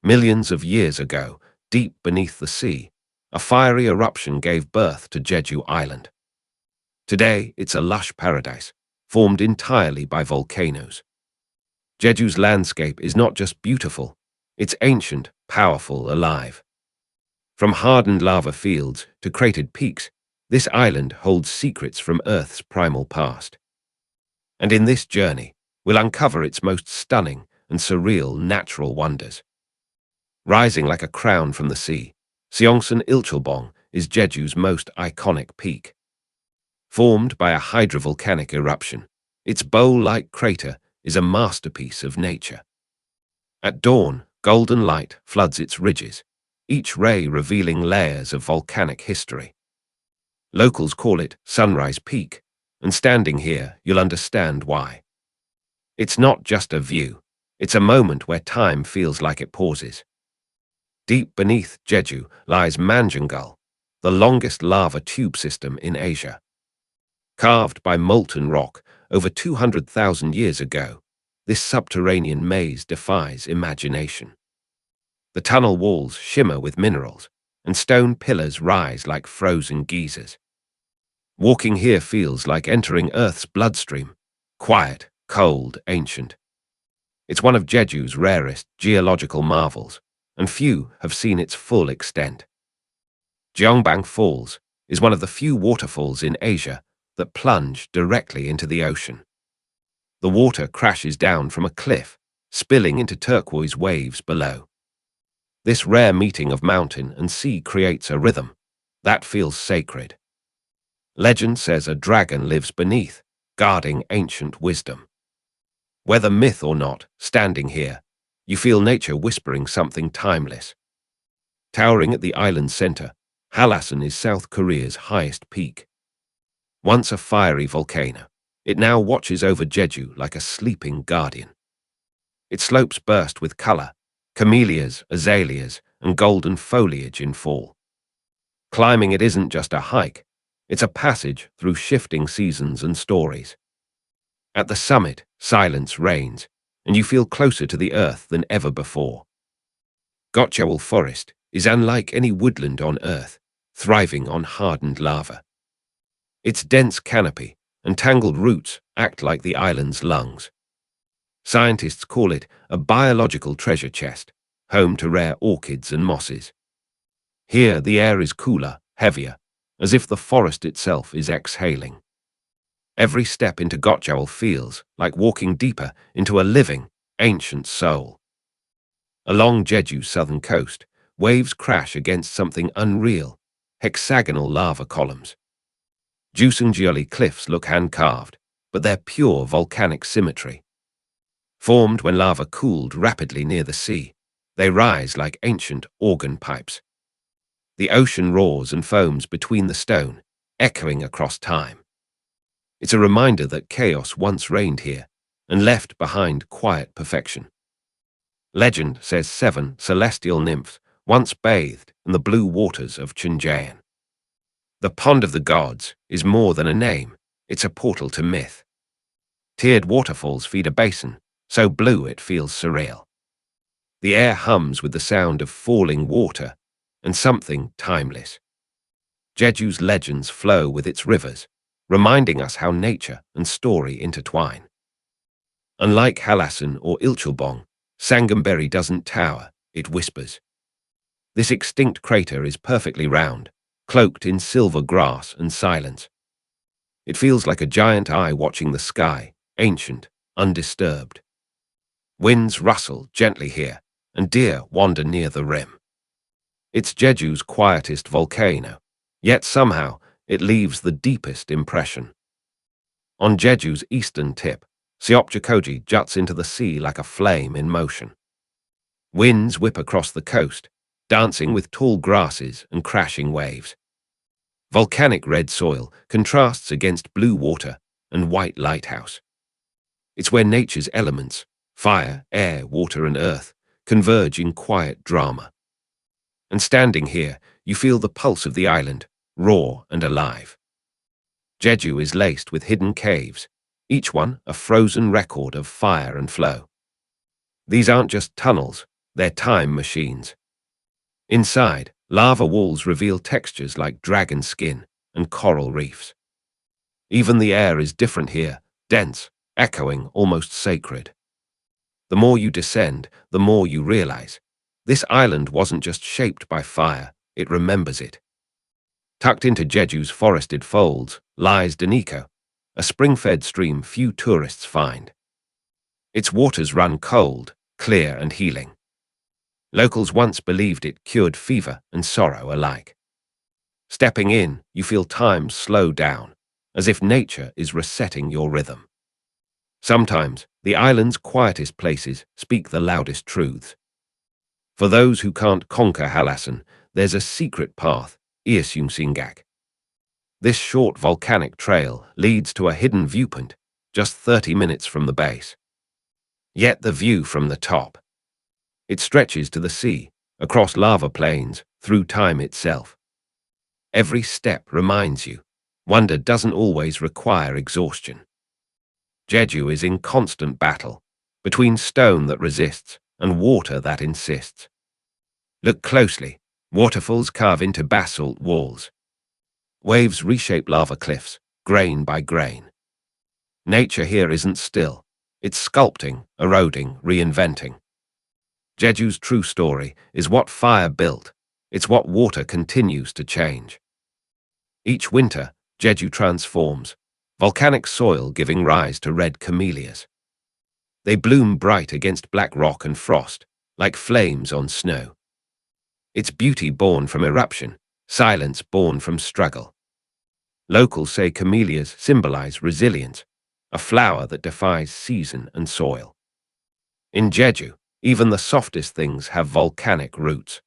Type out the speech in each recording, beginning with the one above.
Millions of years ago, deep beneath the sea, a fiery eruption gave birth to Jeju Island. Today, it's a lush paradise, formed entirely by volcanoes. Jeju's landscape is not just beautiful, it's ancient, powerful, alive. From hardened lava fields to cratered peaks, this island holds secrets from Earth's primal past. And in this journey, we'll uncover its most stunning and surreal natural wonders. Rising like a crown from the sea, Seongsan Ilchulbong is Jeju's most iconic peak. Formed by a hydrovolcanic eruption, its bowl-like crater is a masterpiece of nature. At dawn, golden light floods its ridges, each ray revealing layers of volcanic history. Locals call it Sunrise Peak, and standing here, you'll understand why. It's not just a view, it's a moment where time feels like it pauses. Deep beneath Jeju lies Manjanggul, the longest lava tube system in Asia. Carved by molten rock over 200,000 years ago, this subterranean maze defies imagination. The tunnel walls shimmer with minerals, and stone pillars rise like frozen geysers. Walking here feels like entering Earth's bloodstream, quiet, cold, ancient. It's one of Jeju's rarest geological marvels, and few have seen its full extent. Jeongbang Falls is one of the few waterfalls in Asia that plunge directly into the ocean. The water crashes down from a cliff, spilling into turquoise waves below. This rare meeting of mountain and sea creates a rhythm that feels sacred. Legend says a dragon lives beneath, guarding ancient wisdom. Whether myth or not, standing here, you feel nature whispering something timeless. Towering at the island's center, Hallasan is South Korea's highest peak. Once a fiery volcano, it now watches over Jeju like a sleeping guardian. Its slopes burst with color, camellias, azaleas, and golden foliage in fall. Climbing it isn't just a hike, it's a passage through shifting seasons and stories. At the summit, silence reigns, and you feel closer to the earth than ever before. Jeongbang Forest is unlike any woodland on Earth, thriving on hardened lava. Its dense canopy and tangled roots act like the island's lungs. Scientists call it a biological treasure chest, home to rare orchids and mosses. Here, the air is cooler, heavier, as if the forest itself is exhaling. Every step into Jeongbang feels like walking deeper into a living, ancient soul. Along Jeju's southern coast, waves crash against something unreal, hexagonal lava columns. Jeju cliffs look hand-carved, but they're pure volcanic symmetry. Formed when lava cooled rapidly near the sea, they rise like ancient organ pipes. The ocean roars and foams between the stone, echoing across time. It's a reminder that chaos once reigned here and left behind quiet perfection. Legend says 7 celestial nymphs once bathed in the blue waters of Cheonjiyeon. The Pond of the Gods is more than a name, it's a portal to myth. Tiered waterfalls feed a basin, so blue it feels surreal. The air hums with the sound of falling water and something timeless. Jeju's legends flow with its rivers, reminding us how nature and story intertwine. Unlike Hallasan or Ilchulbong, Sangamberi doesn't tower, it whispers. This extinct crater is perfectly round, cloaked in silver grass and silence. It feels like a giant eye watching the sky, ancient, undisturbed. Winds rustle gently here, and deer wander near the rim. It's Jeju's quietest volcano, yet somehow it leaves the deepest impression. On Jeju's eastern tip, Seopjeokji juts into the sea like a flame in motion. Winds whip across the coast, dancing with tall grasses and crashing waves. Volcanic red soil contrasts against blue water and white lighthouse. It's where nature's elements, fire, air, water, and earth, converge in quiet drama. And standing here, you feel the pulse of the island, raw and alive. Jeju is laced with hidden caves, each one a frozen record of fire and flow. These aren't just tunnels, They're time machines. Inside, lava walls reveal textures like dragon skin and coral reefs. Even the air is different here, dense, echoing, almost sacred. The more you descend, the more you realize. This island wasn't just shaped by fire, it remembers it. Tucked into Jeju's forested folds lies Daeneco, a spring-fed stream few tourists find. Its waters run cold, clear and healing. Locals once believed it cured fever and sorrow alike. Stepping in, you feel time slow down, as if nature is resetting your rhythm. Sometimes, the island's quietest places speak the loudest truths. For those who can't conquer Hallasan, there's a secret path, Seongsan. This short volcanic trail leads to a hidden viewpoint, just 30 minutes from the base. Yet the view from the top. It stretches to the sea, across lava plains, through time itself. Every step reminds you, wonder doesn't always require exhaustion. Jeju is in constant battle, between stone that resists and water that insists. Look closely, waterfalls carve into basalt walls. Waves reshape lava cliffs, grain by grain. Nature here isn't still, it's sculpting, eroding, reinventing. Jeju's true story is what fire built, it's what water continues to change. Each winter, Jeju transforms, volcanic soil giving rise to red camellias. They bloom bright against black rock and frost, like flames on snow. It's beauty born from eruption, silence born from struggle. Locals say camellias symbolize resilience, a flower that defies season and soil. In Jeju, even the softest things have volcanic roots.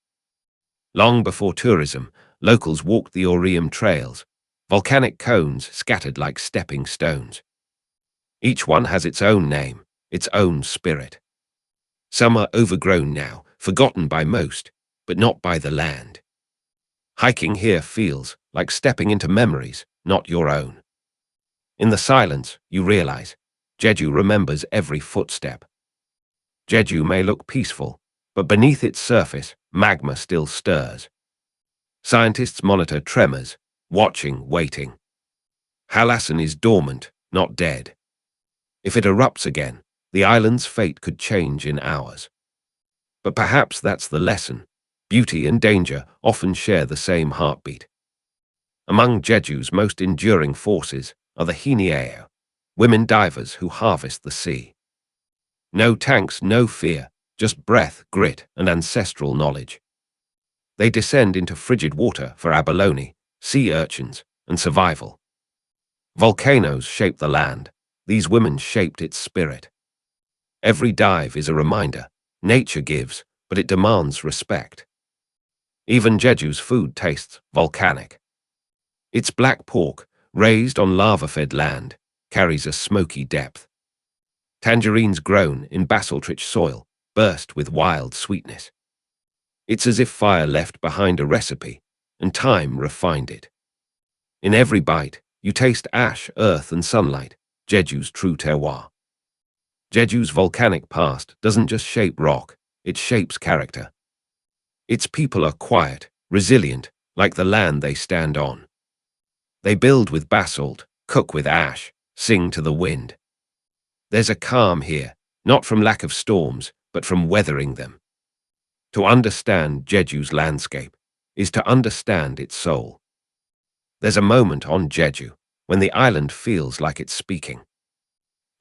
Long before tourism, locals walked the Orium trails, volcanic cones scattered like stepping stones. Each one has its own name, its own spirit. Some are overgrown now, forgotten by most, but not by the land. Hiking here feels like stepping into memories, not your own. In the silence, you realize, Jeju remembers every footstep. Jeju may look peaceful, but beneath its surface, magma still stirs. Scientists monitor tremors, watching, waiting. Hallasan is dormant, not dead. If it erupts again, the island's fate could change in hours. But perhaps that's the lesson. Beauty and danger often share the same heartbeat. Among Jeju's most enduring forces are the Haenyeo, women divers who harvest the sea. No tanks, no fear, just breath, grit, and ancestral knowledge. They descend into frigid water for abalone, sea urchins, and survival. Volcanoes shape the land. These women shaped its spirit. Every dive is a reminder. Nature gives, but it demands respect. Even Jeju's food tastes volcanic. Its black pork, raised on lava-fed land, carries a smoky depth. Tangerines grown in basalt-rich soil burst with wild sweetness. It's as if fire left behind a recipe, and time refined it. In every bite, you taste ash, earth, and sunlight, Jeju's true terroir. Jeju's volcanic past doesn't just shape rock, it shapes character. Its people are quiet, resilient, like the land they stand on. They build with basalt, cook with ash, sing to the wind. There's a calm here, not from lack of storms, but from weathering them. To understand Jeju's landscape is to understand its soul. There's a moment on Jeju when the island feels like it's speaking.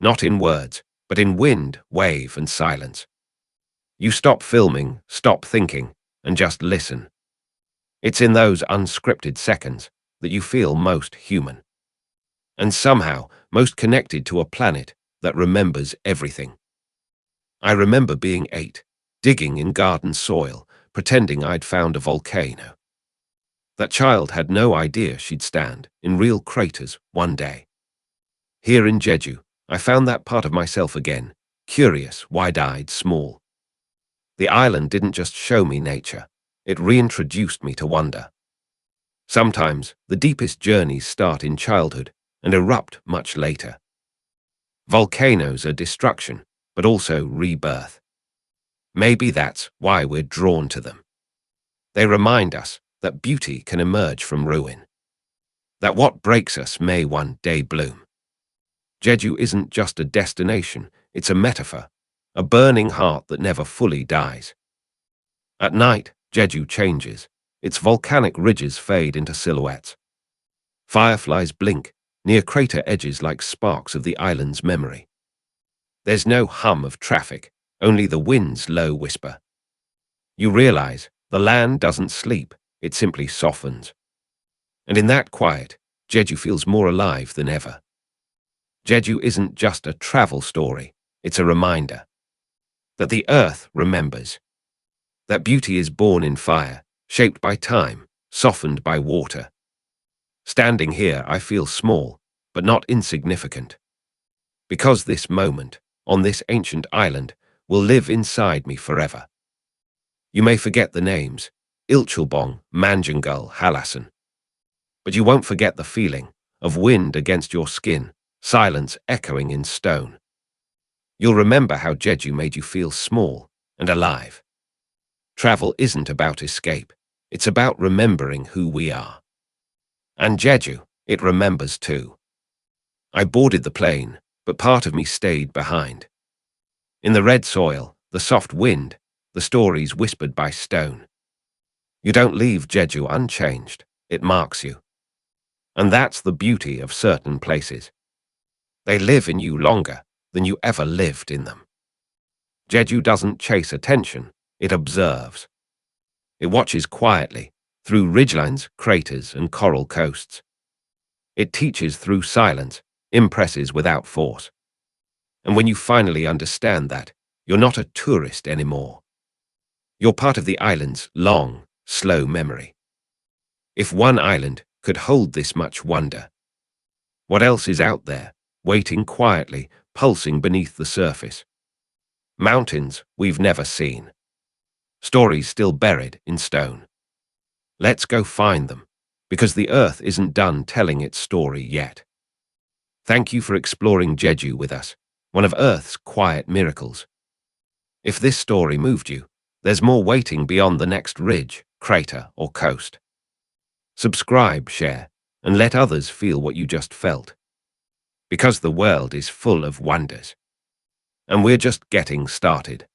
Not in words, but in wind, wave, and silence. You stop filming, stop thinking, and just listen. It's in those unscripted seconds that you feel most human. And somehow most connected to a planet that remembers everything. I remember being 8, digging in garden soil, pretending I'd found a volcano. That child had no idea she'd stand in real craters one day. Here in Jeju, I found that part of myself again, curious, wide-eyed, small. The island didn't just show me nature, it reintroduced me to wonder. Sometimes the deepest journeys start in childhood and erupt much later. Volcanoes are destruction, but also rebirth. Maybe that's why we're drawn to them. They remind us that beauty can emerge from ruin, that what breaks us may one day bloom. Jeju isn't just a destination, it's a metaphor, a burning heart that never fully dies. At night, Jeju changes. Its volcanic ridges fade into silhouettes. Fireflies blink near crater edges like sparks of the island's memory. There's no hum of traffic, only the wind's low whisper. You realize the land doesn't sleep, it simply softens. And in that quiet, Jeju feels more alive than ever. Jeju isn't just a travel story, it's a reminder that the earth remembers, that beauty is born in fire, shaped by time, softened by water. Standing here, I feel small, but not insignificant. Because this moment, on this ancient island, will live inside me forever. You may forget the names, Ilchulbong, Manjanggul, Halasan. But you won't forget the feeling of wind against your skin, silence echoing in stone. You'll remember how Jeju made you feel small and alive. Travel isn't about escape, it's about remembering who we are. And Jeju, it remembers too. I boarded the plane, but part of me stayed behind. In the red soil, the soft wind, the stories whispered by stone. You don't leave Jeju unchanged, it marks you. And that's the beauty of certain places. They live in you longer than you ever lived in them. Jeju doesn't chase attention, it observes. It watches quietly, through ridgelines, craters, and coral coasts. It teaches through silence, impresses without force. And when you finally understand that, you're not a tourist anymore. You're part of the island's long, slow memory. If one island could hold this much wonder, what else is out there, waiting quietly, pulsing beneath the surface? Mountains we've never seen. Stories still buried in stone. Let's go find them, because the earth isn't done telling its story yet. Thank you for exploring Jeju with us, one of Earth's quiet miracles. If this story moved you, there's more waiting beyond the next ridge, crater, or coast. Subscribe, share, and let others feel what you just felt. Because the world is full of wonders. And we're just getting started.